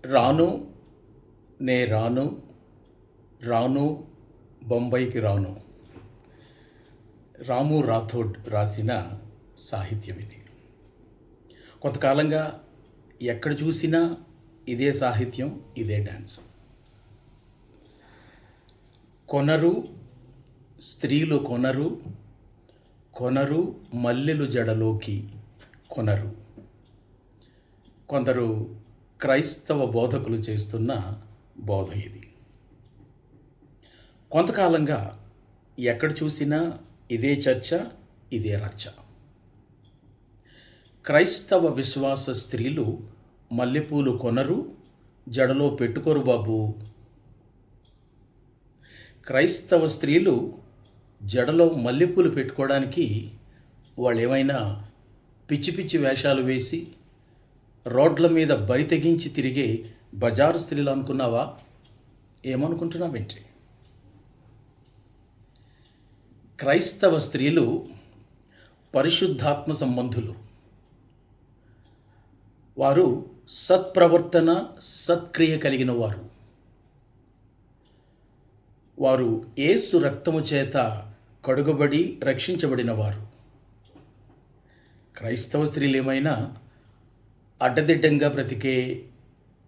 రాను నే రాను రాను బొంబాయికి రాను. రాము రాథోడ్ రాసిన సాహిత్యం ఇది. కొంతకాలంగా ఎక్కడ చూసినా ఇదే సాహిత్యం, ఇదే డ్యాన్స్. కొనరు స్త్రీలు కొనరు, కొనరు మల్లెలు జడలోకి కొనరు. కొందరు క్రైస్తవ బోధకులు చేస్తున్న బోధ ఇది. కొంతకాలంగా ఎక్కడ చూసినా ఇదే చర్చ, ఇదే రచ్చ. క్రైస్తవ విశ్వాస స్త్రీలు మల్లెపూలు కొనరు, జడలో పెట్టుకోరు బాబు. క్రైస్తవ స్త్రీలు జడలో మల్లెపూలు పెట్టుకోవడానికి వాళ్ళు ఏమైనా పిచ్చి పిచ్చి వేషాలు వేసి రోడ్ల మీద బరి తెగించి తిరిగే బజారు స్త్రీలు అనుకున్నావా? ఏమనుకుంటున్నావేంటి? క్రైస్తవ స్త్రీలు పరిశుద్ధాత్మ సంబంధులు. వారు సత్ప్రవర్తన, సత్క్రియ కలిగిన వారు. వారు యేసు రక్తము చేత కడుగబడి రక్షించబడిన వారు. క్రైస్తవ స్త్రీలు ఏమైనా అడ్డదిడ్డంగా బ్రతికే,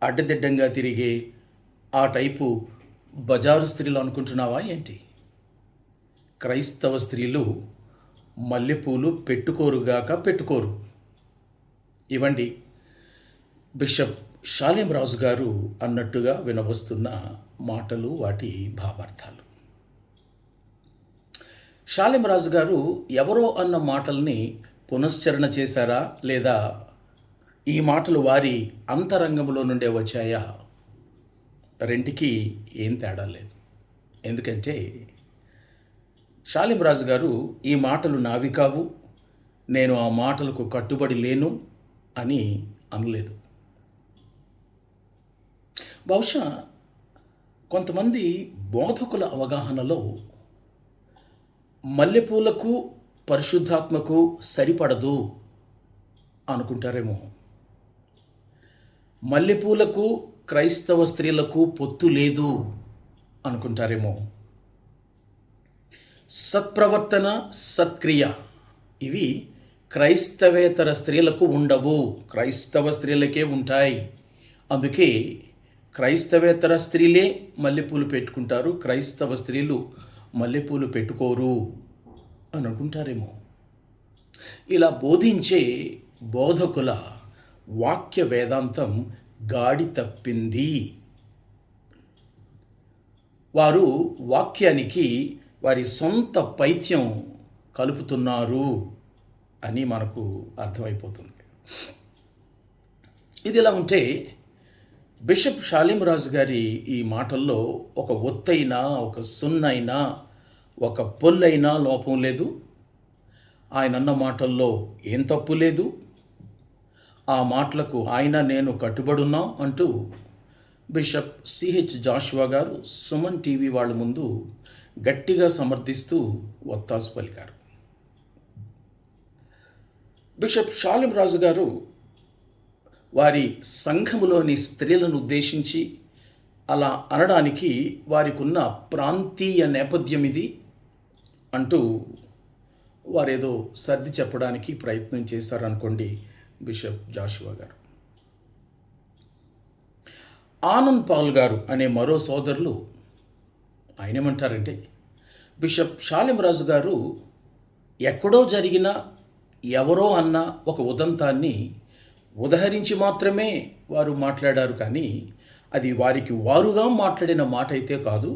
అడ్డదిడ్డంగా తిరిగే ఆ టైపు బజారు స్త్రీలు అనుకుంటున్నావా ఏంటి? క్రైస్తవ స్త్రీలు మల్లెపూలు పెట్టుకోరుగాక పెట్టుకోరు. ఇవ్వండి బిషప్ షాలేం రాజు గారు అన్నట్టుగా వినవస్తున్న మాటలు, వాటి భావార్థాలు. షాలేం రాజు గారు ఎవరో అన్న మాటల్ని పునశ్చరణ చేశారా, లేదా ఈ మాటలు వారి అంతరంగంలో నుండే వచ్చాయా? రెంటికి ఏం తేడా లేదు. ఎందుకంటే షాలేం రాజు గారు ఈ మాటలు నావి కావు, నేను ఆ మాటలకు కట్టుబడి లేను అని అనలేదు. బహుశా కొంతమంది బోధకుల అవగాహనలో మల్లెపూలకు పరిశుద్ధాత్మకు సరిపడదు అనుకుంటారేమో. మల్లెపూలకు క్రైస్తవ స్త్రీలకు పొత్తు లేదు అనుకుంటారేమో. సత్ప్రవర్తన, సత్క్రియ ఇవి క్రైస్తవేతర స్త్రీలకు ఉండవు, క్రైస్తవ స్త్రీలకే ఉంటాయి. అందుకే క్రైస్తవేతర స్త్రీలే మల్లెపూలు పెట్టుకుంటారు, క్రైస్తవ స్త్రీలు మల్లెపూలు పెట్టుకోరు అని అనుకుంటారేమో. ఇలా బోధించే బోధకుల వాక్య వేదాంతం గాడి తప్పింది. వారు వాక్యానికి వారి సొంత పైత్యం కలుపుతున్నారు అని మనకు అర్థమైపోతుంది. ఇది ఇలా ఉంటే బిషప్ షాలేం రాజు గారి ఈ మాటల్లో ఒక ఒత్తైనా, ఒక సున్నైనా, ఒక పొల్లైనా లోపం లేదు. ఆయన అన్న మాటల్లో ఏం తప్పు లేదు. ఆ మాటలకు ఆయన నేను కట్టుబడున్నాం అంటూ బిషప్ సిహెచ్ జాషువా గారు సుమన్ టీవీ వాళ్ళ ముందు గట్టిగా సమర్థిస్తూ ఒత్తాసు పలికారు. బిషప్ షాలేం రాజు గారు వారి సంఘములోని స్త్రీలను ఉద్దేశించి అలా అనడానికి వారికి ఉన్న ప్రాంతీయ నేపథ్యం ఇది అంటూ వారేదో సర్ది చెప్పడానికి ప్రయత్నం చేశారనుకోండి బిషప్ జాషువా గారు. ఆనంద్ పాల్ గారు అనే మరో సోదరులు ఆయన ఏమంటారంటే, బిషప్ షాలేం రాజు గారు ఎక్కడో జరిగిన, ఎవరో అన్న ఒక ఉదంతాన్ని ఉదహరించి మాత్రమే వారు మాట్లాడారు, కానీ అది వారికి వారుగా మాట్లాడిన మాట అయితే కాదు.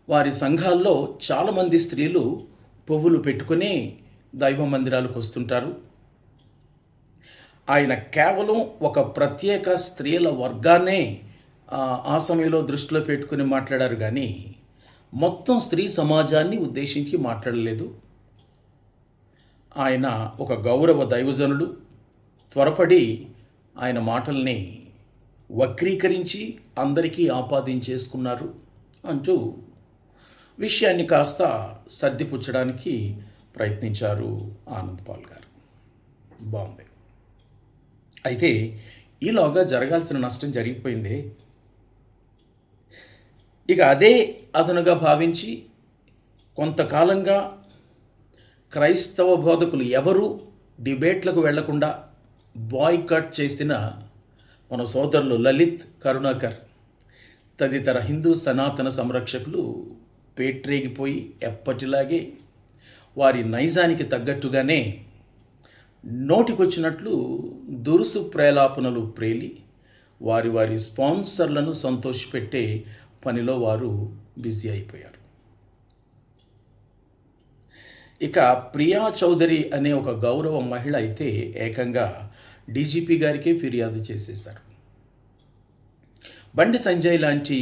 వారి సంఘాల్లో చాలామంది స్త్రీలు పువ్వులు పెట్టుకునే దైవ మందిరాలకు వస్తుంటారు. ఆయన కేవలం ఒక ప్రత్యేక స్త్రీల వర్గాన్నే ఆ సమయంలో దృష్టిలో పెట్టుకుని మాట్లాడారు, కానీ మొత్తం స్త్రీ సమాజాన్ని ఉద్దేశించి మాట్లాడలేదు. ఆయన ఒక గౌరవ దైవజనుడు. త్వరపడి ఆయన మాటల్ని వక్రీకరించి అందరికీ ఆపాదించేసుకున్నారు అంటూ విషయాన్ని కాస్త సర్దిపుచ్చడానికి ప్రయత్నించారు ఆనంద్ పాల్ గారు. బాగుంది. అయితే ఈలోగా జరగాల్సిన నష్టం జరిగిపోయింది. ఇక అదే అదనుగా భావించి కొంతకాలంగా క్రైస్తవ బోధకులు ఎవరు డిబేట్లకు వెళ్లకుండా బాయ్కాట్ చేసిన మన సోదరులు లలిత్, కరుణాకర్ తదితర హిందూ సనాతన సంరక్షకులు పేట్రేగిపోయి ఎప్పటిలాగే వారి నైజానికి తగ్గట్టుగానే నోటికొచ్చినట్లు దురుసు ప్రేలాపనలు ప్రేలి వారి వారి స్పాన్సర్లను సంతోషపెట్టే పనిలో వారు బిజీ అయిపోయారు. ఇక ప్రియా చౌదరి అనే ఒక గౌరవ మహిళ అయితే ఏకంగా డీజీపీ గారికే ఫిర్యాదు చేసేశారు. బండి సంజయ్ లాంటి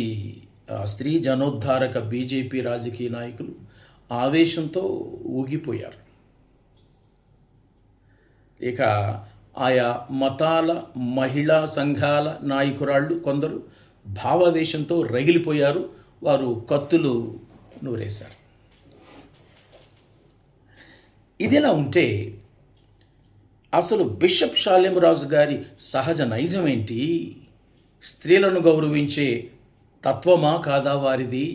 స్త్రీ జనోద్ధారక బీజేపీ రాజకీయ నాయకులు ఆవేశంతో ఊగిపోయారు. ఇక ఆయా మతాల మహిళా సంఘాల నాయకురాళ్ళు కొందరు భావావేశంతో రగిలిపోయారు. వారు కత్తులు నూరేశారు. ఇదిలా ఉంటే అసలు బిషప్ షాలేంరాజు గారి సహజ నైజం ఏంటి? స్త్రీలను గౌరవించే తత్వమా కాదా వారిది?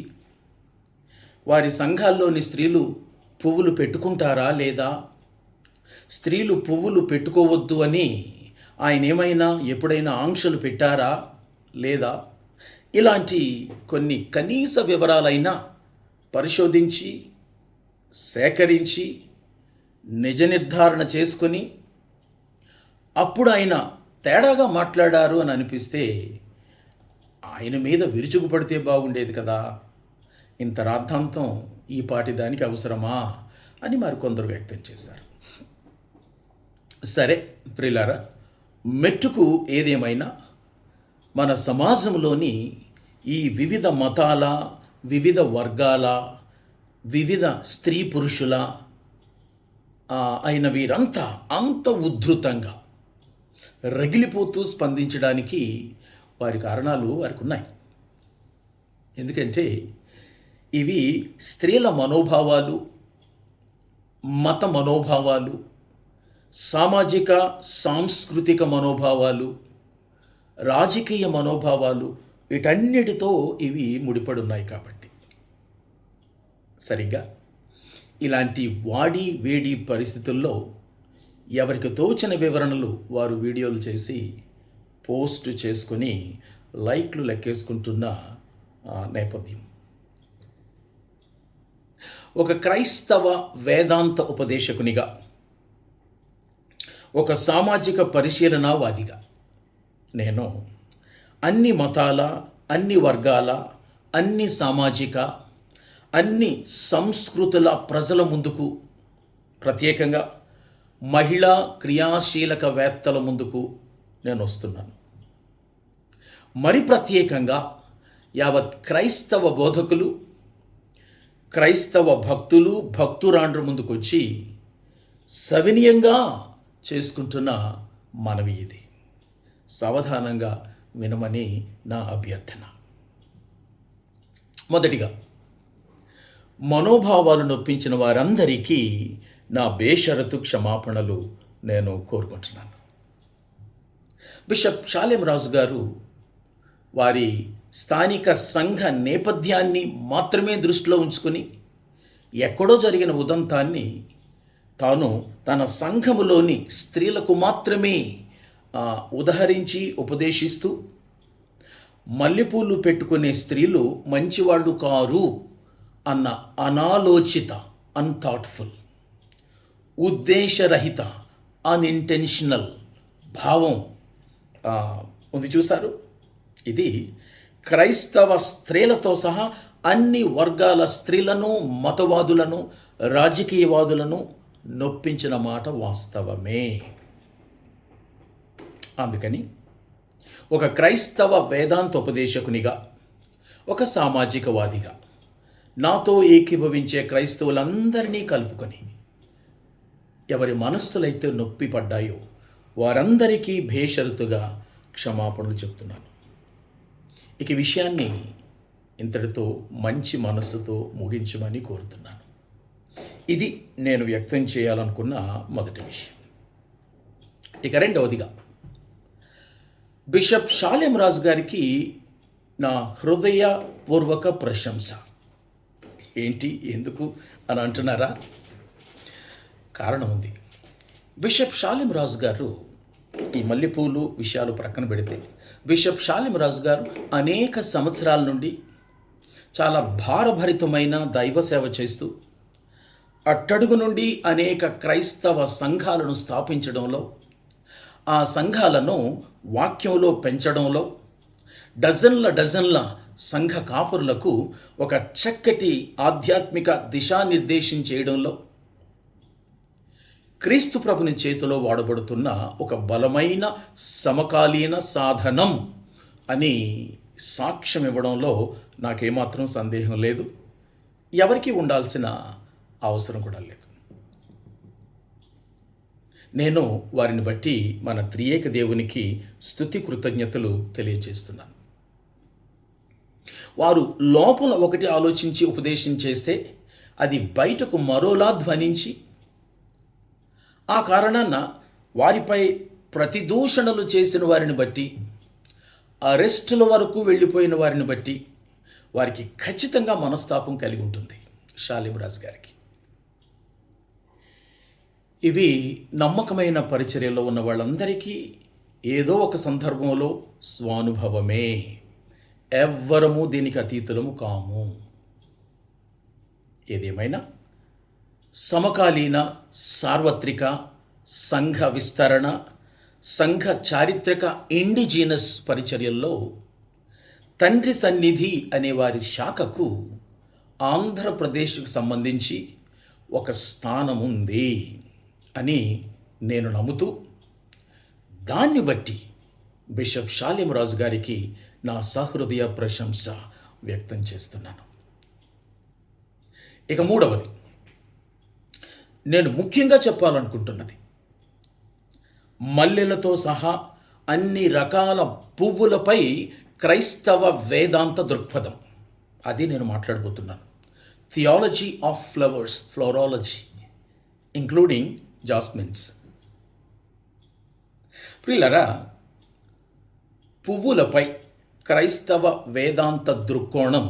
వారి సంఘాల్లోని స్త్రీలు పువ్వులు పెట్టుకుంటారా లేదా? స్త్రీలు పువ్వులు పెట్టుకోవద్దు అని ఆయన ఏమైనా ఎప్పుడైనా ఆంక్షలు పెట్టారా లేదా? ఇలాంటి కొన్ని కనీస వివరాలైనా పరిశోధించి సేకరించి నిజ నిర్ధారణ చేసుకొని అప్పుడు ఆయన తేడాగా మాట్లాడారు అని అనిపిస్తే ఆయన మీద విరుచుకుపడితే బాగుండేది కదా. ఇంత రాద్ధాంతం ఈ పాటి దానికి అవసరమా అని మరికొందరు వ్యక్తం చేశారు. సరే ప్రియులారా, మెట్టుకు ఏదేమైనా మన సమాజంలోని ఈ వివిధ మతాల, వివిధ వర్గాల, వివిధ స్త్రీ పురుషుల అయిన వీరంతా అంత ఉద్ధృతంగా రగిలిపోతూ స్పందించడానికి వారి కారణాలు వారికి ఉన్నాయి. ఎందుకంటే ఇవి స్త్రీల మనోభావాలు, మత మనోభావాలు, సామాజిక సాంస్కృతిక మనోభావాలు, రాజకీయ మనోభావాలు, వీటన్నిటితో ఇవి ముడిపడి ఉన్నాయి. కాబట్టి సరిగ్గా ఇలాంటి వాడి వేడి పరిస్థితుల్లో ఎవరికి తోచిన వివరణలు వారు వీడియోలు చేసి పోస్ట్ చేసుకొని లైక్లు లెక్కేసుకుంటున్న నేపథ్యం. ఒక క్రైస్తవ వేదాంత ఉపదేశకునిగా, ఒక సామాజిక పరిశీలనావాదిగా నేను అన్ని మతాల, అన్ని వర్గాల, అన్ని సామాజిక, అన్ని సంస్కృతుల ప్రజల ముందుకు, ప్రత్యేకంగా మహిళా క్రియాశీలకవేత్తల ముందుకు నేను వస్తున్నాను. మరి ప్రత్యేకంగా యావత్ క్రైస్తవ బోధకులు, క్రైస్తవ భక్తులు, భక్తురాండ్ర ముందుకొచ్చి సవినయంగా చేసుకుంటున్న మనవి ఇది. సావధానంగా వినమని నా అభ్యర్థన. మొదటిగా, మనోభావాలు నొప్పించిన వారందరికీ నా బేషరతు క్షమాపణలు నేను కోరుకుంటున్నాను. బిషప్ షాలేంరాజు గారు వారి స్థానిక సంఘ నేపథ్యాన్ని మాత్రమే దృష్టిలో ఉంచుకొని ఎక్కడో జరిగిన ఉదంతాన్ని తాను తన సంఘములోని స్త్రీలకు మాత్రమే ఉదహరించి ఉపదేశిస్తూ, మల్లెపూలు పెట్టుకునే స్త్రీలు మంచివాళ్ళు కారు అన్న అనాలోచిత, అన్థాట్ఫుల్, ఉద్దేశరహిత, అన్ఇంటెన్షనల్ భావం ఉంది చూశారు. ఇది క్రైస్తవ స్త్రీలతో సహా అన్ని వర్గాల స్త్రీలను, మతవాదులను, రాజకీయవాదులను నొప్పించిన మాట వాస్తవమే. అందుకని ఒక క్రైస్తవ వేదాంతోపదేశకునిగా, ఒక సామాజికవాదిగా నాతో ఏకీభవించే క్రైస్తవులందరినీ కలుపుకొని ఎవరి మనస్సులైతే నొప్పి పడ్డాయో వారందరికీ బేషరతుగా క్షమాపణలు చెప్తున్నాను. ఇక విషయాన్ని ఇంతటితో మంచి మనస్సుతో ముగించమని కోరుతున్నాను. ఇది నేను వ్యక్తం చేయాలనుకున్న మొదటి విషయం. ఇక రెండవదిగా, బిషప్ షాలేం రాజు గారికి నా హృదయపూర్వక ప్రశంస. ఏంటి, ఎందుకు అని అంటున్నారా? కారణం ఉంది. బిషప్ షాలేం రాజు గారు, ఈ మల్లెపూలు విషయాలు ప్రక్కన పెడితే, బిషప్ షాలేం రాజు గారు అనేక సంవత్సరాల నుండి చాలా భారభరితమైన దైవ సేవ చేస్తూ అట్టడుగు నుండి అనేక క్రైస్తవ సంఘాలను స్థాపించడంలో, ఆ సంఘాలను వాక్యంలో పెంచడంలో, డజన్ల సంఘ కాపురులకు ఒక చక్కటి ఆధ్యాత్మిక దిశానిర్దేశం చేయడంలో క్రీస్తు ప్రభుని చేతిలో వాడబడుతున్న ఒక బలమైన సమకాలీన సాధనం అని సాక్ష్యం ఇవ్వడంలో నాకేమాత్రం సందేహం లేదు. ఎవరికి ఉండాల్సిన అవసరం కూడా లేదు. నేను వారిని బట్టి మన త్రియేక దేవునికి స్తుతి కృతజ్ఞతలు తెలియజేస్తున్నాను. వారు లోపల ఒకటి ఆలోచించి ఉపదేశం చేస్తే అది బయటకు మరోలా ధ్వనించి, ఆ కారణాన వారిపై ప్రతిదూషణలు చేసిన వారిని బట్టి, అరెస్టుల వరకు వెళ్ళిపోయిన వారిని బట్టి వారికి ఖచ్చితంగా మనస్తాపం కలిగి ఉంటుంది షాలేం రాజు గారికి. ఇవి నమ్మకమైన పరిచర్యలో ఉన్న వాళ్ళందరికీ ఏదో ఒక సందర్భంలో స్వానుభవమే. ఎవ్వరము దీనికి అతీతులము కాము. ఏదేమైనా సమకాలీన సార్వత్రిక సంఘ విస్తరణ, సంఘ చారిత్రక ఇండిజినస్ పరిచర్యల్లో తండ్రి సన్నిధి అనే వారి శాఖకు ఆంధ్రప్రదేశ్కు సంబంధించి ఒక స్థానం ఉంది అని నేను నమ్ముతూ, దాన్ని బట్టి బిషప్ షాలేం రాజు గారికి నా సహృదయ ప్రశంస వ్యక్తం చేస్తున్నాను. ఇక మూడవది, నేను ముఖ్యంగా చెప్పాలనుకుంటున్నది, మల్లెలతో సహా అన్ని రకాల పువ్వులపై క్రైస్తవ వేదాంత దృక్పథం. అది నేను మాట్లాడబోతున్నాను. Theology of flowers, florology, including jasmines. ప్రియులారా, పువ్వులపై క్రైస్తవ వేదాంత దృక్కోణం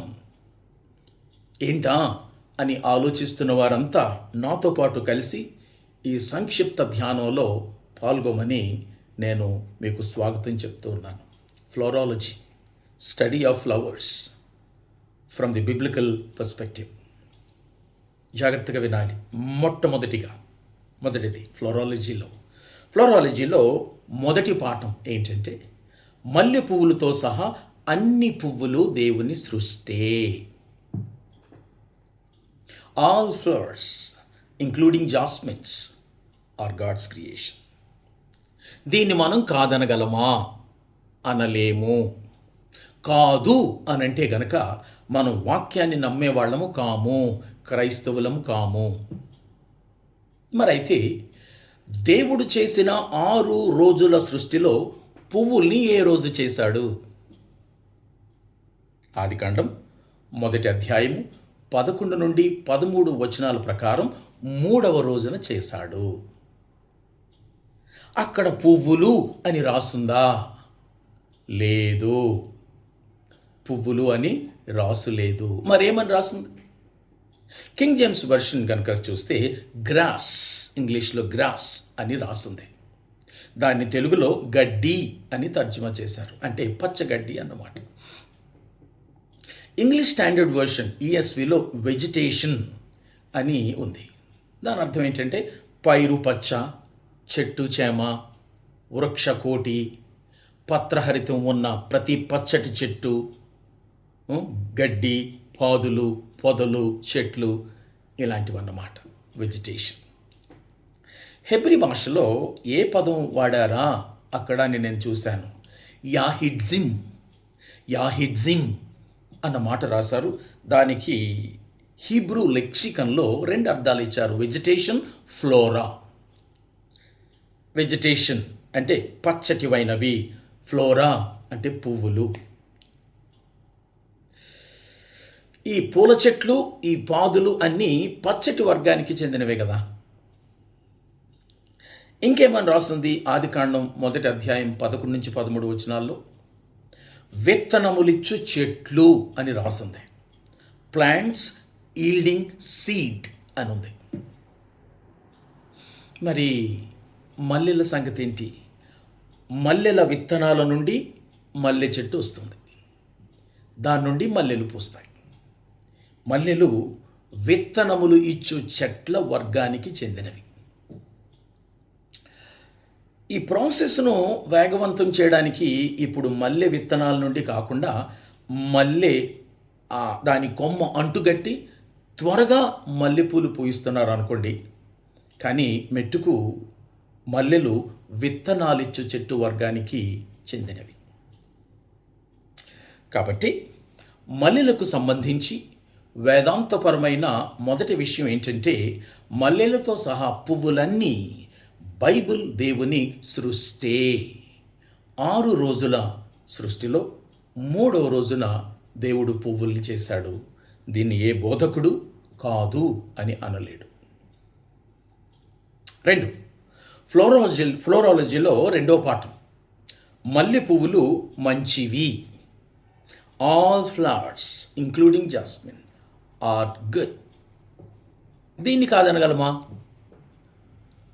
ఏంటా అని ఆలోచిస్తున్న వారంతా నాతో పాటు కలిసి ఈ సంక్షిప్త ధ్యానంలో పాల్గొమని నేను మీకు స్వాగతం చెప్తూ ఉన్నాను. Florology, study of flowers from the biblical perspective. జాగ్రత్తగా వినాలి. మొదటిది ఫ్లోరాలజీలో మొదటి పాఠం ఏంటంటే, మల్లె పువ్వులతో సహా అన్ని పువ్వులు దేవుని సృష్టే. All flowers including jasmines are God's creation. దీన్ని మనం కాదనగలమా? అనలేము. కాదు అనంటే గనక మనం వాక్యాన్ని నమ్మేవాళ్ళము కాము, క్రైస్తవులము కాము. మరైతే దేవుడు చేసిన 6 రోజుల సృష్టిలో పువ్వుల్ని ఏ రోజు చేశాడు? ఆదికాండం 1వ అధ్యాయము 11 నుండి 13 వచనాల ప్రకారం 3వ రోజున చేశాడు. అక్కడ పువ్వులు అని రాసుందా? లేదు, పువ్వులు అని రాసులేదు. మరేమని రాసుంది? కింగ్ జేమ్స్ వెర్షన్ కనుక చూస్తే గ్రాస్, ఇంగ్లీష్లో గ్రాస్ అని రాసుంది. దాన్ని తెలుగులో గడ్డి అని తర్జుమా చేశారు, అంటే పచ్చగడ్డి అన్నమాట. ఇంగ్లీష్ స్టాండర్డ్ వెర్షన్ ఈఎస్విలో వెజిటేషన్ అని ఉంది. దాని అర్థం ఏంటంటే పైరు పచ్చ, చెట్టు చేమ, వృక్షకోటి, పత్రహరితం ఉన్న ప్రతి పచ్చటి చెట్టు, గడ్డి, పాదులు, పొదలు, చెట్లు, ఇలాంటివన్నమాట వెజిటేషన్. హెబ్రీ భాషలో ఏ పదం వాడారా అక్కడ నేను చూశాను. యాహిడ్జిమ్ అన్న మాట రాశారు. దానికి హీబ్రూ లెక్సికన్లో 2 అర్థాలు ఇచ్చారు. Vegetation, flora. వెజిటేషన్ అంటే పచ్చటివైనవి, ఫ్లోరా అంటే పువ్వులు. ఈ పూల చెట్లు, ఈ పాదులు అన్నీ పచ్చటి వర్గానికి చెందినవే కదా. ఇంకేమని రాస్తుంది? ఆదికాండం 1 అధ్యాయం 11 నుంచి 13 వచనాల్లో విత్తనములిచ్చు చెట్లు అని రాస్తుంది. ప్లాంట్స్ ఈల్డింగ్ సీడ్ అని ఉంది. మరి మల్లెల సంగతి ఏంటి? మల్లెల విత్తనాల నుండి మల్లె చెట్టు వస్తుంది. దాని నుండి మల్లెలు పూస్తాయి. మల్లెలు విత్తనములు ఇచ్చు చెట్ల వర్గానికి చెందినవి. ఈ ప్రాసెస్ను వేగవంతం చేయడానికి ఇప్పుడు మల్లె విత్తనాల నుండి కాకుండా మల్లె దాని కొమ్మ అంటుగట్టి త్వరగా మల్లెపూలు పూయిస్తున్నారు అనుకోండి. కానీ మెట్టుకు మల్లెలు విత్తనాలిచ్చు చెట్టు వర్గానికి చెందినవి. కాబట్టి మల్లెలకు సంబంధించి వేదాంతపరమైన మొదటి విషయం ఏంటంటే, మల్లెలతో సహా పువ్వులన్నీ బైబిల్ దేవుని సృష్టే. 6 రోజుల సృష్టిలో 3వ రోజున దేవుడు పువ్వుల్ని చేశాడు. దీన్ని ఏ బోధకుడు కాదు అని అనలేడు. 2, ఫ్లోరాలజీలో 2వ పాఠం, మల్లె పువ్వులు మంచివి. All flowers including jasmine are good. దీన్ని కాదనగలమా?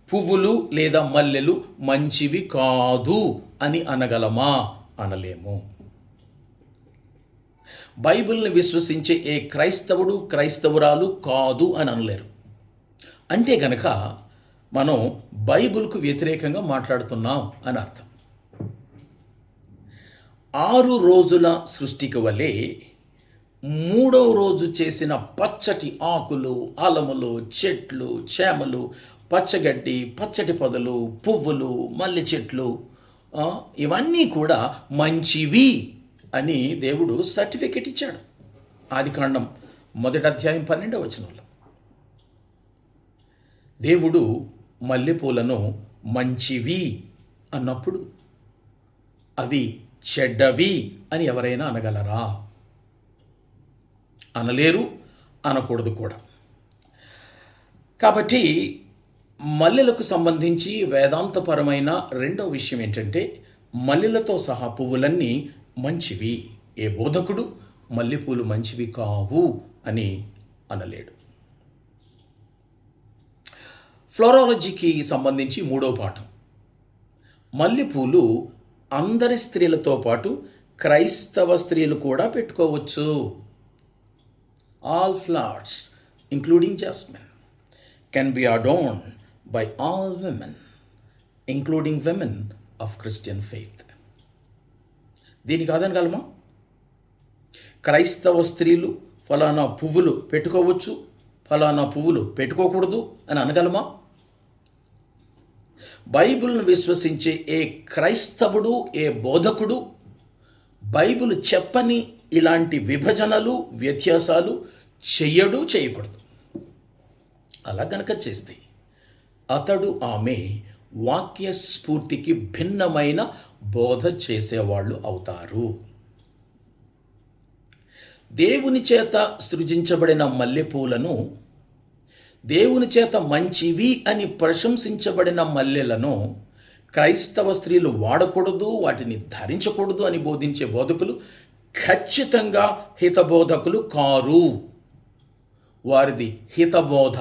పువ్వులు లేదా మల్లెలు మంచివి కాదు అని అనగలమా? అనలేము. బైబిల్ని విశ్వసించే ఏ క్రైస్తవుడు క్రైస్తవురాలు కాదు అని అనలేరు. అంటే గనక మనం బైబిల్కు వ్యతిరేకంగా మాట్లాడుతున్నాం అని అర్థం. 6 రోజుల సృష్టికి వలె 3వ రోజు చేసిన పచ్చటి ఆకులు, అలములు, చెట్లు, చేమలు, పచ్చగడ్డి, పచ్చటి పొదలు, పువ్వులు, మల్లె చెట్లు, ఇవన్నీ కూడా మంచివి అని దేవుడు సర్టిఫికెట్ ఇచ్చాడు. ఆదికాండం 1 అధ్యాయం 12వ వచనంలో దేవుడు మల్లెపూలను మంచివి అన్నప్పుడు అవి చెడ్డవి అని ఎవరైనా అనగలరా? అనలేరు, అనకూడదు కూడా. కాబట్టి మల్లెలకు సంబంధించి వేదాంతపరమైన 2వ విషయం ఏంటంటే, మల్లెలతో సహా పువ్వులన్నీ మంచివి. ఏ బోధకుడు మల్లెపూలు మంచివి కావు అని అనలేడు. ఫ్లోరాలజీకి సంబంధించి 3వ పాఠం, మల్లెపూలు అందరి స్త్రీలతో పాటు క్రైస్తవ స్త్రీలు కూడా పెట్టుకోవచ్చు. All flowers including jasmine can be adorned by all women including women of Christian faith. దీని కాదనగలమా? క్రైస్తవ స్త్రీలు ఫలానా పువ్వులు పెట్టుకోవచ్చు, ఫలానా పువ్వులు పెట్టుకోకూడదు అని అనగలమా? బైబిల్ను విశ్వసించే ఏ క్రైస్తవుడు, ఏ బోధకుడు బైబిల్ చెప్పని ఇలాంటి విభజనలు, వ్యత్యాసాలు చెయ్యడు, చేయకూడదు. అలా గనక చేస్తే అతడు, ఆమె వాక్య స్ఫూర్తికి భిన్నమైన బోధ చేసేవాళ్ళు అవుతారు. దేవుని చేత సృజించబడిన మల్లెపూలను, దేవుని చేత మంచివి అని ప్రశంసించబడిన మల్లెలను క్రైస్తవ స్త్రీలు వాడకూడదు, వాటిని ధరించకూడదు అని బోధించే బోధకులు ఖచ్చితంగా హితబోధకులు కారు. వారిది హితబోధ,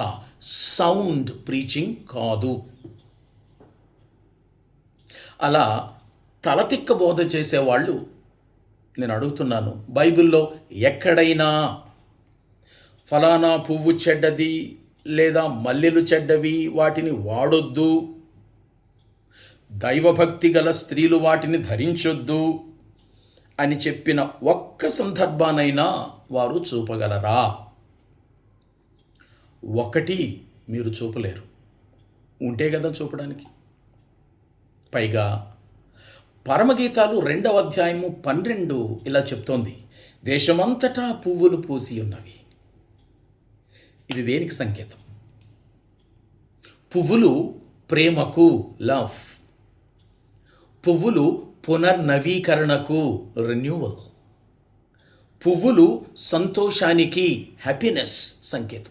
సౌండ్ ప్రీచింగ్ కాదు. అలా తలతిక్క బోధ చేసేవాళ్ళు, నేను అడుగుతున్నాను, బైబిల్లో ఎక్కడైనా ఫలానా పువ్వు చెడ్డది లేదా మల్లెలు చెడ్డవి, వాటిని వాడొద్దు, దైవభక్తి గల స్త్రీలు వాటిని ధరించొద్దు అని చెప్పిన ఒక్క సందర్భానైనా వారు చూపగలరా? ఒకటి మీరు చూపలేరు. ఉంటే కదా చూపడానికి. పైగా పరమగీతాలు 2వ అధ్యాయము 12 ఇలా చెప్తోంది, దేశమంతటా పువ్వులు పూసి ఉన్నవి. ఇది దేనికి సంకేతం? పువ్వులు ప్రేమకు, లవ్. పువ్వులు పునర్నవీకరణకు, రెన్యూవల్. పువ్వులు సంతోషానికి, హ్యాపీనెస్ సంకేతం.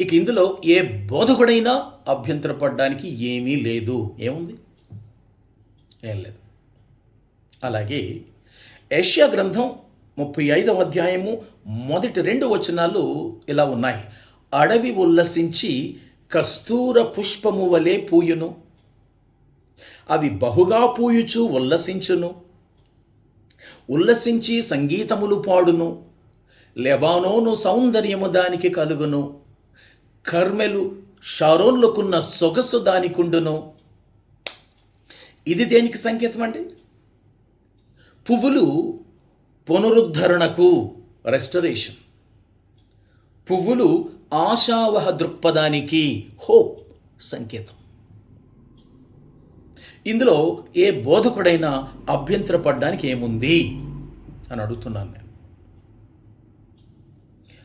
ఇక ఇందులో ఏ బోధకుడైనా అభ్యంతరపడడానికి ఏమీ లేదు. ఏముంది? ఏం లేదు. అలాగే యెషయా గ్రంథం 35వ అధ్యాయము మొదటి 2 వచనాలు ఇలా ఉన్నాయి. అడవి ఉల్లసించి కస్తూర పుష్పము వలె పూయును, అవి బహుగా పూయుచు ఉల్లసించును, ఉల్లసించి సంగీతములు పాడును, లెబానోను సౌందర్యము దానికి కలుగును, కర్మెలు షారోన్లకున్న సొగసు దానికుండును. ఇది దేనికి సంకేతం అండి? పువ్వులు పునరుద్ధరణకు, రెస్టరేషన్. పువ్వులు ఆశావహ దృక్పథానికి, హోప్ సంకేతం. ఇందులో ఏ బోధకుడైనా అభ్యంతరపడడానికి ఏముంది అని అడుగుతున్నాను నేను.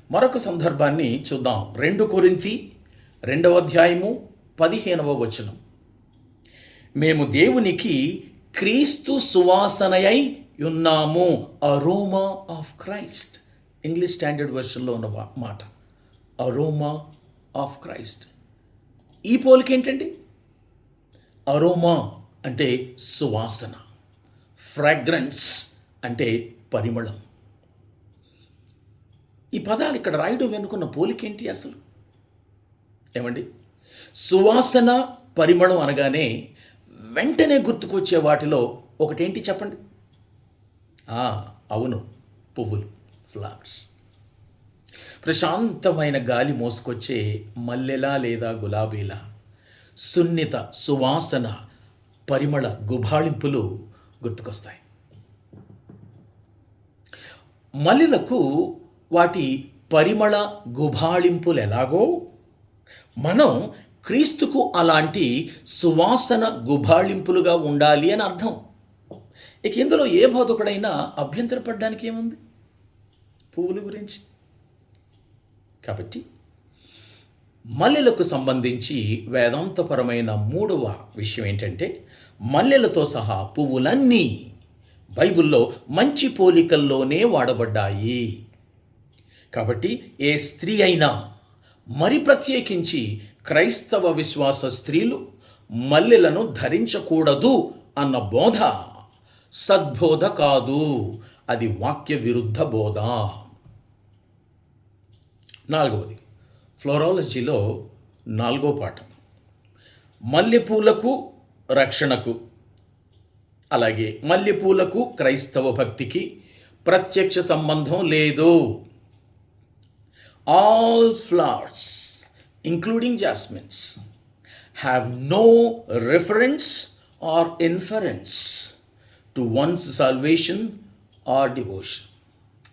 మరొక సందర్భాన్ని చూద్దాం. 2 కొరింథీ 2వ అధ్యాయము 15వ వచనం. మేము దేవునికి క్రీస్తు సువాసనయై ఉన్నాము. Aroma of Christ. English standard వెర్షన్లో ఉన్న మాట అరోమా ఆఫ్ క్రైస్ట్. ఈ పోలిక ఏంటండి? అరోమా అంటే సువాసన, ఫ్రాగ్రెన్స్ అంటే పరిమళం. ఈ పదాలు ఇక్కడ రాయడం వెనుకున్న పోలికేంటి అసలు? ఏమండి, సువాసన, పరిమళం అనగానే వెంటనే గుర్తుకొచ్చే వాటిలో ఒకటేంటి చెప్పండి? అవును, పువ్వులు, ఫ్లవర్స్. ప్రశాంతమైన గాలి మోసుకొచ్చే మల్లెలా లేదా గులాబీలా సున్నిత సువాసన, పరిమళ గుబాళింపులు గుర్తుకొస్తాయి. మల్లెలకు వాటి పరిమళ గుబాళింపులు ఎలాగో మనం క్రీస్తుకు అలాంటి సువాసన గుబాళింపులుగా ఉండాలి అని అర్థం. ఇక ఇందులో ఏ బోధకుడైనా అభ్యంతరపడడానికి ఏముంది పువ్వుల గురించి? కాబట్టి మల్లెలకు సంబంధించి వేదాంతపరమైన 3వ విషయం ఏంటంటే, మల్లెలతో సహా పువ్వులన్నీ బైబిల్లో మంచి పోలికల్లోనే వాడబడ్డాయి. కాబట్టి ఏ స్త్రీ అయినా, మరి ప్రత్యేకించి క్రైస్తవ విశ్వాస స్త్రీలు మల్లెలను ధరించకూడదు అన్న బోధ సద్బోధ కాదు, అది వాక్య విరుద్ధ బోధ. 4వది, ఫ్లోరాలజీలో 4వ పాఠం, మల్లెపూలకు రక్షణకు, అలాగే మల్లెపూలకు క్రైస్తవ భక్తికి ప్రత్యక్ష సంబంధం లేదు. All flowers including jasmines have no reference or inference to one's salvation or devotion.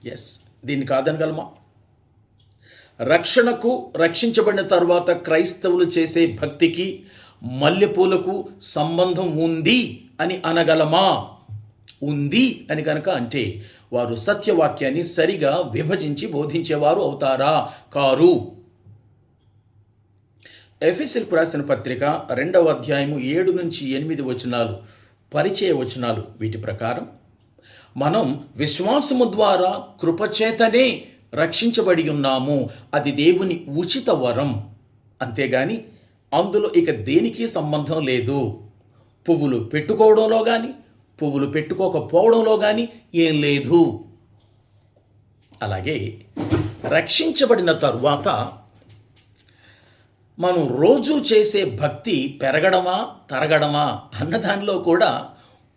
Yes, దీన్ని కాదనగలమా? రక్షణకు, రక్షించబడిన తర్వాత క్రైస్తవులు చేసే భక్తికి మల్లెపూలకు సంబంధం ఉంది అని అనగలమా? ఉంది అని కనుక అంటే వారు సత్యవాక్యాన్ని సరిగా విభజించి బోధించేవారు అవుతారా? కారు. ఎఫెసీయులకు రాసిన పత్రిక 2వ అధ్యాయము 7 నుంచి 8 వచనాలు పరిచయ వచనాలు. వీటి ప్రకారం మనం విశ్వాసము ద్వారా కృపచేతనే రక్షించబడి ఉన్నాము. అది దేవుని ఉచిత వరం, అంతేగాని అందులో ఇక దేనికి సంబంధం లేదు. పువ్వులు పెట్టుకోవడంలో కానీ, పువ్వులు పెట్టుకోకపోవడంలో కానీ ఏం లేదు. అలాగే రక్షించబడిన తరువాత మనం రోజు చేసే భక్తి పెరగడమా తరగడమా అన్న దానిలో కూడా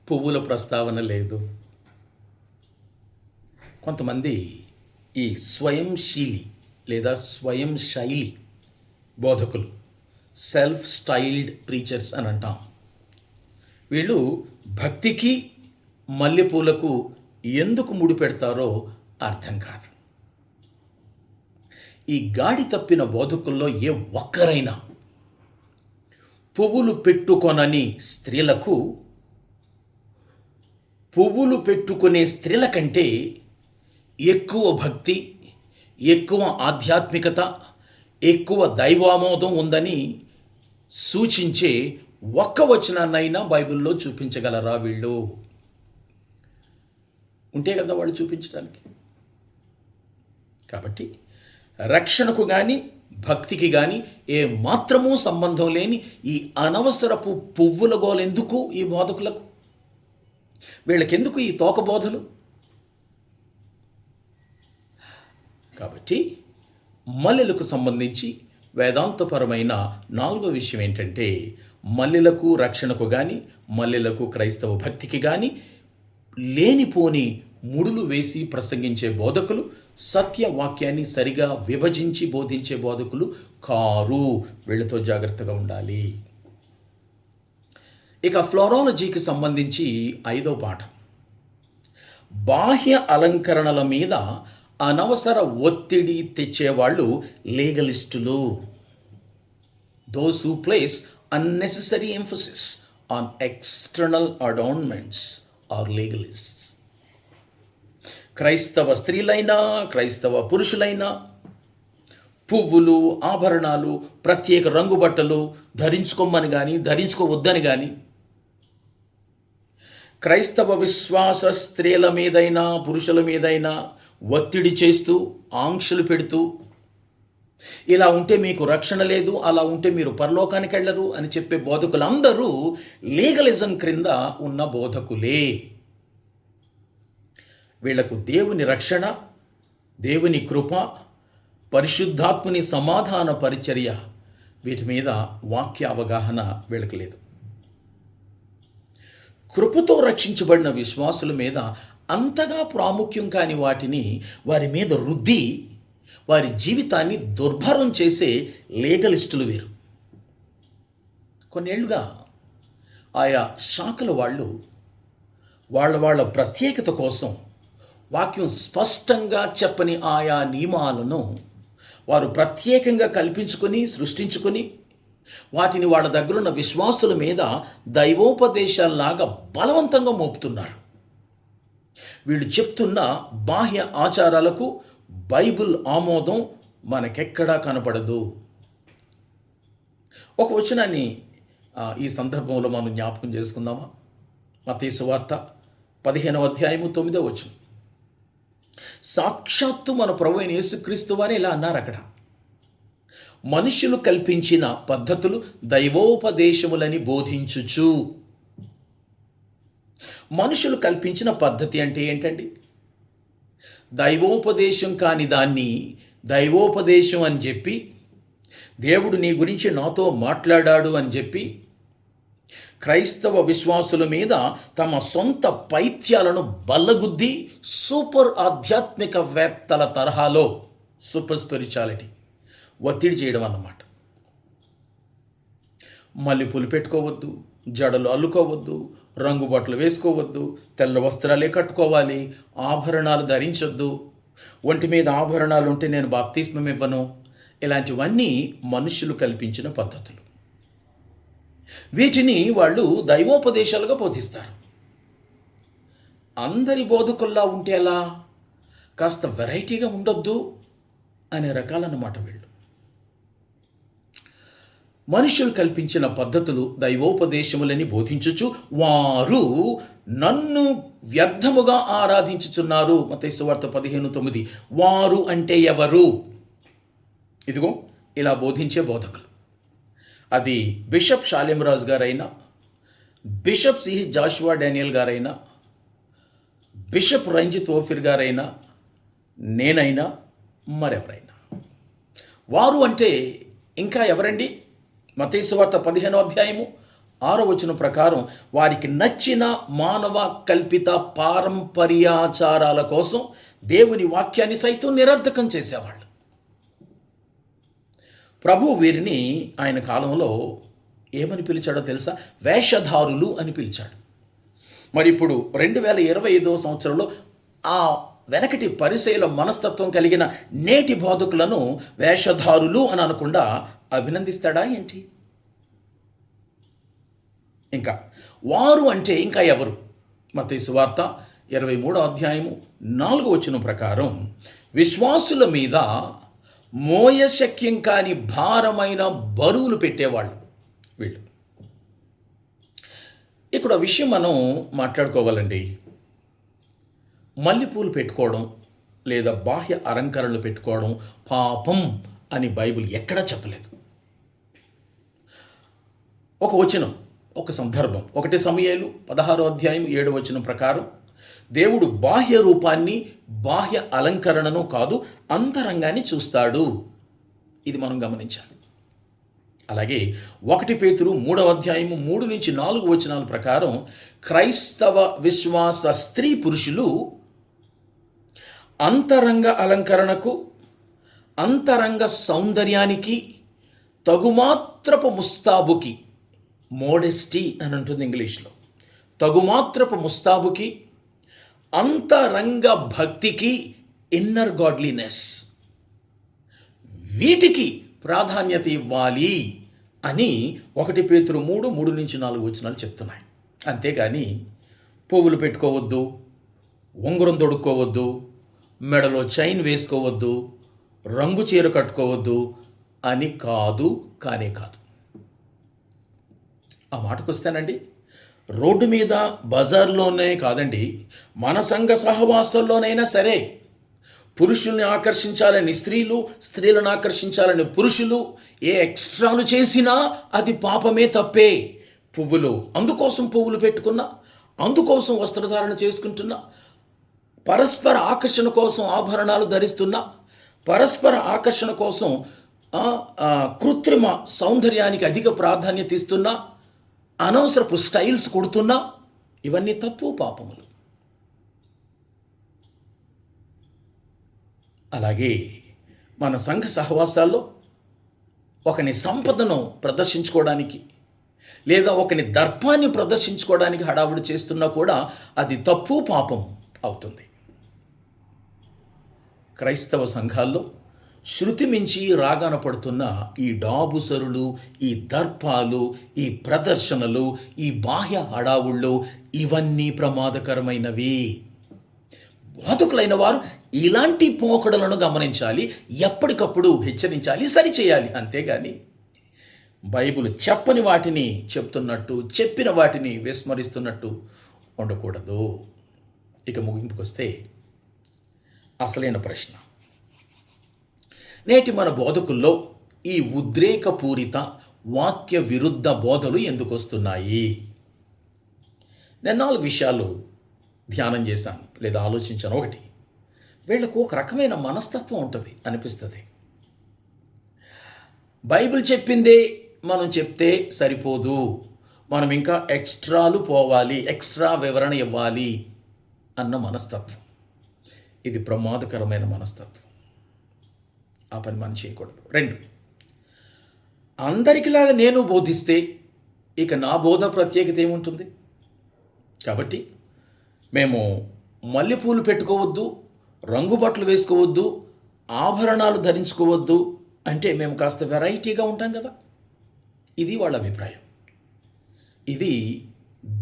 పువ్వుల ప్రస్తావన లేదు. కొంతమంది ఈ స్వయంశీలి లేదా స్వయం శైలి బోధకులు, సెల్ఫ్ స్టైల్డ్ ప్రీచర్స్ అని అంటాం. వీళ్ళు భక్తికి మల్లెపూలకు ఎందుకు ముడిపెడతారో అర్థం కాదు. ఈ గాడి తప్పిన బోధకుల్లో ఏ ఒక్కరైనా పువ్వులు పెట్టుకొనని స్త్రీలకు, పువ్వులు పెట్టుకునే స్త్రీల కంటే ఎక్కువ భక్తి, ఎక్కువ ఆధ్యాత్మికత, ఎక్కువ దైవామోదం ఉందని సూచించే ఒక్క వచనాన్నైనా బైబిల్లో చూపించగలరా వీళ్ళు? ఉంటే కదా వాళ్ళు చూపించడానికి. కాబట్టి రక్షణకు కానీ భక్తికి కానీ ఏ మాత్రమూ సంబంధం లేని ఈ అనవసరపు పువ్వుల గోలెందుకు ఈ బోధకులకు? వీళ్ళకెందుకు ఈ తోక బోధలు? కాబట్టి మల్లెలకు సంబంధించి వేదాంతపరమైన 4వ విషయం ఏంటంటే, మల్లెలకు రక్షణకు కానీ మల్లెలకు క్రైస్తవ భక్తికి కానీ లేనిపోని ముడులు వేసి ప్రసంగించే బోధకులు, సత్యవాక్యాన్ని సరిగా విభజించి బోధించే బోధకులు కారు. వీళ్ళతో జాగ్రత్తగా ఉండాలి. ఇక ఫ్లోరాలజీకి సంబంధించి 5వ పాఠం, బాహ్య అలంకరణల మీద అనవసర ఒత్తిడి తెచ్చేవాళ్ళు లీగలిస్టులు. Those who place unnecessary emphasis on external adornments are legalists. క్రైస్తవ స్త్రీలైనా క్రైస్తవ పురుషులైనా పువ్వులు, ఆభరణాలు, ప్రత్యేక రంగు బట్టలు ధరించుకోమని కానీ ధరించుకోవద్దని కానీ, క్రైస్తవ విశ్వాస స్త్రీల మీదైనా పురుషుల మీదైనా ఒత్తిడి చేస్తూ ఆంక్షలు పెడుతూ, ఇలా ఉంటే మీకు రక్షణ లేదు, అలా ఉంటే మీరు పరలోకానికి వెళ్ళరు అని చెప్పే బోధకులందరూ లీగలిజం క్రింద ఉన్న బోధకులే. వీళ్లకు దేవుని రక్షణ, దేవుని కృప, పరిశుద్ధాత్ముని సమాధాన పరిచర్య, వీటి మీద వాక్య అవగాహన వీళ్ళకి లేదు. కృపతో రక్షించబడిన విశ్వాసుల మీద అంతగా ప్రాముఖ్యం కాని వాటిని వారి మీద రుద్ది వారి జీవితాన్ని దుర్భరం చేసే లీగలిస్టులు వీరు. కొన్నేళ్లుగా ఆయా శాఖల వాళ్ళు వాళ్ళ ప్రత్యేకత కోసం వాక్యం స్పష్టంగా చెప్పని ఆయా నియమాలను వారు ప్రత్యేకంగా కల్పించుకొని సృష్టించుకొని వాటిని వాళ్ళ దగ్గరున్న విశ్వాసుల మీద దైవోపదేశాల్లాగా బలవంతంగా మోపుతున్నారు. వీళ్ళు చెప్తున్న బాహ్య ఆచారాలకు బైబిల్ ఆమోదం మనకెక్కడా కనపడదు. ఒక వచనాన్ని ఈ సందర్భంలో మనం జ్ఞాపకం చేసుకుందామా? మత్తయి సువార్త 15వ అధ్యాయము 9వ వచనం. సాక్షాత్తు మన ప్రభు అయిన యేసుక్రీస్తు వారే ఇలా అన్నారు అక్కడ, మనుషులు కల్పించిన పద్ధతులు దైవోపదేశములని బోధించుచు. మనుషులు కల్పించిన పద్ధతి అంటే ఏంటండి? దైవోపదేశం కాని దాన్ని దైవోపదేశం అని చెప్పి, దేవుడు నీ గురించి నాతో మాట్లాడాడు అని చెప్పి క్రైస్తవ విశ్వాసుల మీద తమ సొంత పైత్యాలను బల్లగుద్ది సూపర్ ఆధ్యాత్మిక వేత్తల తరహాలో సూపర్ స్పిరిచువాలిటీ ఒత్తిడి చేయడం అన్నమాట. మల్లెపూలు పెట్టుకోవద్దు, జడలు అల్లుకోవద్దు, రంగు బట్టలు వేసుకోవద్దు, తెల్ల వస్త్రాలే కట్టుకోవాలి, ఆభరణాలు ధరించొద్దు, ఒంటి మీద ఆభరణాలు ఉంటే నేను బాప్తిస్మం ఇవ్వను, ఇలాంటివన్నీ మనుషులు కల్పించిన పద్ధతులు. వీటిని వాళ్ళు దైవోపదేశాలుగా బోధిస్తారు. అందరి బోధకుల్లా ఉంటే ఎలా? కాస్త వెరైటీగా ఉండొద్దు అనే రకాలన్నమాట వీళ్ళు. మనుషులు కల్పించిన పద్ధతులు దైవోపదేశములని బోధించుచు వారు నన్ను వ్యర్థముగా ఆరాధించుచున్నారు. మత్తయి సువార్త 15:9. వారు అంటే ఎవరు? ఇదిగో ఇలా బోధించే బోధకులు. అది బిషప్ షాలేం రాజు గారైనా, బిషప్ సి జాషువా డానియల్ గారైనా, బిషప్ రంజిత్ ఓఫిర్ గారైనా, నేనైనా, మరెవరైనా. వారు అంటే ఇంకా ఎవరండి? మత్తయి సువార్త 15వ అధ్యాయము 6వ వచనం ప్రకారం వారికి నచ్చిన మానవ కల్పిత పారంపర్యాచారాల కోసం దేవుని వాక్యాన్ని సైతం నిరర్ధకం చేసేవాళ్ళు. ప్రభు వీరిని ఆయన కాలంలో ఏమని పిలిచాడో తెలుసా? వేషధారులు అని పిలిచాడు. మరి ఇప్పుడు 2025వ సంవత్సరంలో ఆ వెనకటి పరిసయ్యుల మనస్తత్వం కలిగిన నేటి బోధకులను వేషధారులు అని అనకుండా అభినందిస్తాడా ఏంటి? ఇంకా వారు అంటే ఇంకా ఎవరు? మత్తయి సువార్త 23వ అధ్యాయము 4వ వచనం ప్రకారం విశ్వాసుల మీద మోయశక్యం కాని భారమైన బరువులు పెట్టేవాళ్ళు వీళ్ళు. ఇక్కడ విషయం మనం మాట్లాడుకోవాలండి. మల్లెపూలు పెట్టుకోవడం లేదా బాహ్య అలంకరణలు పెట్టుకోవడం పాపం అని బైబిల్ ఎక్కడా చెప్పలేదు. ఒక వచనం, ఒక సందర్భం, 1 సమూయేలు 16వ అధ్యాయం 7వ వచనం ప్రకారం దేవుడు బాహ్య రూపాన్ని, బాహ్య అలంకరణను కాదు, అంతరంగాన్ని చూస్తాడు. ఇది మనం గమనించాలి. అలాగే 1 పేతురు 3వ అధ్యాయము 3 నుంచి 4 వచనాల ప్రకారం క్రైస్తవ విశ్వాస స్త్రీ పురుషులు అంతరంగ అలంకరణకు, అంతరంగ సౌందర్యానికి, తగుమాత్రపు ముస్తాబుకి, మోడెస్టీ అని ఉంటుంది ఇంగ్లీష్లో, తగుమాత్రపు ముస్తాబుకి, అంతరంగ భక్తికి, ఇన్నర్ గాడ్లీనెస్, వీటికి ప్రాధాన్యత ఇవ్వాలి అని 1 పేతురు 3 నుంచి 4 వచనాలు చెప్తున్నాయి. అంతేగాని పువ్వులు పెట్టుకోవద్దు, ఉంగరం తొడుక్కోవద్దు, మెడలో చైన్ వేసుకోవద్దు, రంగు చీర కట్టుకోవద్దు అని కాదు, కానే కాదు. ఆ మాటకు వస్తానండి, రోడ్డు మీద, బజార్లోనే కాదండి, మన సంఘ సహవాసంలోనైనా సరే పురుషుల్ని ఆకర్షించాలని స్త్రీలు, స్త్రీలను ఆకర్షించాలని పురుషులు ఏ ఎక్స్ట్రాలు చేసినా అది పాపమే, తప్పే. పువ్వులు అందుకోసం పువ్వులు పెట్టుకున్నా, అందుకోసం వస్త్రధారణ చేసుకుంటున్నా, పరస్పర ఆకర్షణ కోసం ఆభరణాలు ధరిస్తున్నా, పరస్పర ఆకర్షణ కోసం కృత్రిమ సౌందర్యానికి అధిక ప్రాధాన్యత ఇస్తున్నా, అనవసరపు స్టైల్స్ కొడుతున్నా, ఇవన్నీ తప్పు, పాపములు. అలాగే మన సంఘ సహవాసాల్లో ఒకని సంపదను ప్రదర్శించుకోవడానికి లేదా ఒకని దర్పాన్ని ప్రదర్శించుకోవడానికి హడావుడి చేస్తున్నా కూడా అది తప్పు, పాపం అవుతుంది. క్రైస్తవ సంఘాల్లో శృతి మించి రాగాన పడుతున్న ఈ డాబుసరులు, ఈ దర్పాలు, ఈ ప్రదర్శనలు, ఈ బాహ్య హడావుళ్ళు, ఇవన్నీ ప్రమాదకరమైనవి. బోధకులైన వారు ఇలాంటి పోకడలను గమనించాలి, ఎప్పటికప్పుడు హెచ్చరించాలి, సరిచేయాలి. అంతేగాని బైబిల్ చెప్పని వాటిని చెప్తున్నట్టు, చెప్పిన వాటిని విస్మరిస్తున్నట్టు ఉండకూడదు. ఇక ముగింపుకు వస్తే అసలైన ప్రశ్న, నేటి మన బోధకుల్లో ఈ ఉద్రేకపూరిత వాక్య విరుద్ధ బోధలు ఎందుకు వస్తున్నాయి? నేను 4 విషయాలు ధ్యానం చేశాను లేదా ఆలోచించాను. 1, వీళ్ళకు ఒక రకమైన మనస్తత్వం ఉంటుంది అనిపిస్తుంది. బైబిల్ చెప్పిందే మనం చెప్తే సరిపోదు, మనం ఇంకా ఎక్స్ట్రాలు పోవాలి, ఎక్స్ట్రా వివరణ ఇవ్వాలి అన్న మనస్తత్వం. ఇది ప్రమాదకరమైన మనస్తత్వం. ఆ పని మనం చేయకూడదు. 2, అందరికిలాగా నేను బోధిస్తే ఇక నా బోధ ప్రత్యేకత ఏముంటుంది? కాబట్టి మేము మల్లెపూలు పెట్టుకోవద్దు, రంగు బట్టలు వేసుకోవద్దు, ఆభరణాలు ధరించుకోవద్దు అంటే మేము కాస్త వెరైటీగా ఉంటాం కదా. ఇది వాళ్ళ అభిప్రాయం. ఇది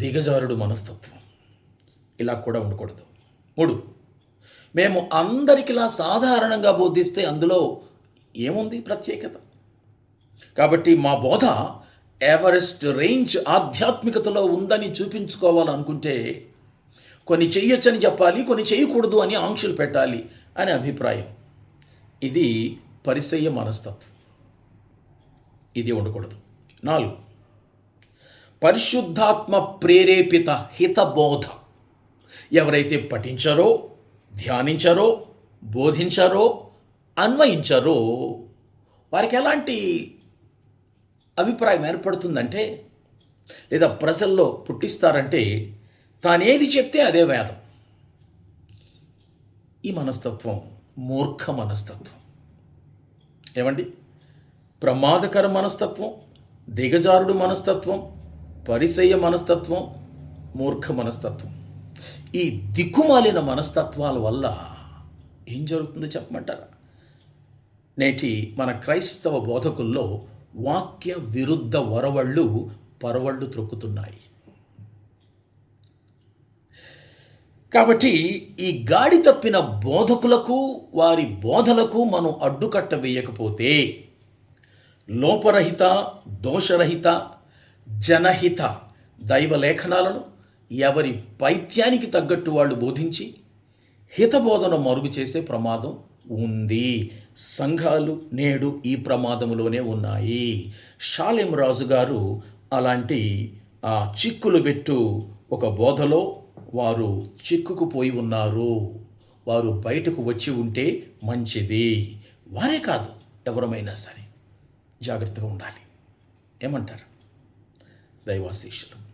దిగజారుడు మనస్తత్వం. ఇలా కూడా ఉండకూడదు. 3, మేము అందరికిలా సాధారణంగా బోధిస్తే అందులో ఏముంది ప్రత్యేకత? కాబట్టి మా బోధ ఎవరెస్ట్ రేంజ్ ఆధ్యాత్మికతలో ఉందని చూపించుకోవాలనుకుంటే కొన్ని చెయ్యొచ్చని చెప్పాలి, కొన్ని చేయకూడదు అని ఆంక్షలు పెట్టాలి అనే అభిప్రాయం. ఇది పరిసయ్య మనస్తత్వం. ఇది ఉండకూడదు. 4, పరిశుద్ధాత్మ ప్రేరేపిత హితబోధ. ఎవరైతే పఠించారో, ధ్యానించారో, బోధించారో, అన్వయించారో వారికి ఎలాంటి అభిప్రాయం ఏర్పడుతుందంటే లేదా ప్రజల్లో పుట్టిస్తారంటే తానేది చెప్తే అదే వేదం. ఈ మనస్తత్వం మూర్ఖ మనస్తత్వం. ఏమండి? ప్రమాదకర మనస్తత్వం, దిగజారుడు మనస్తత్వం, పరిసయ్య మనస్తత్వం, మూర్ఖ మనస్తత్వం. ఈ దిక్కుమాలిన మనస్తత్వాల వల్ల ఏం జరుగుతుందో చెప్పమంటారా? నేటి మన క్రైస్తవ బోధకుల్లో వాక్య విరుద్ధ పరవళ్ళు త్రొక్కుతున్నాయి. కాబట్టి ఈ గాడి తప్పిన బోధకులకు, వారి బోధలకు మనం అడ్డుకట్ట వేయకపోతే లోపరహిత, దోషరహిత, జనహిత దైవ లేఖనాలను ఎవరి పైత్యానికి తగ్గట్టు వాళ్ళు బోధించి హితబోధన మరుగు చేసే ప్రమాదం ఉంది. సంఘాలు నేడు ఈ ప్రమాదంలోనే ఉన్నాయి. షాలేం రాజు గారు అలాంటి చిక్కులు పెట్టు ఒక బోధలో వారు చిక్కుకుపోయి ఉన్నారు. వారు బయటకు వచ్చి ఉంటే మంచిది. వారే కాదు, ఎవరమైనా సరే జాగ్రత్తగా ఉండాలి. ఏమంటారు దైవాశీస్సులు?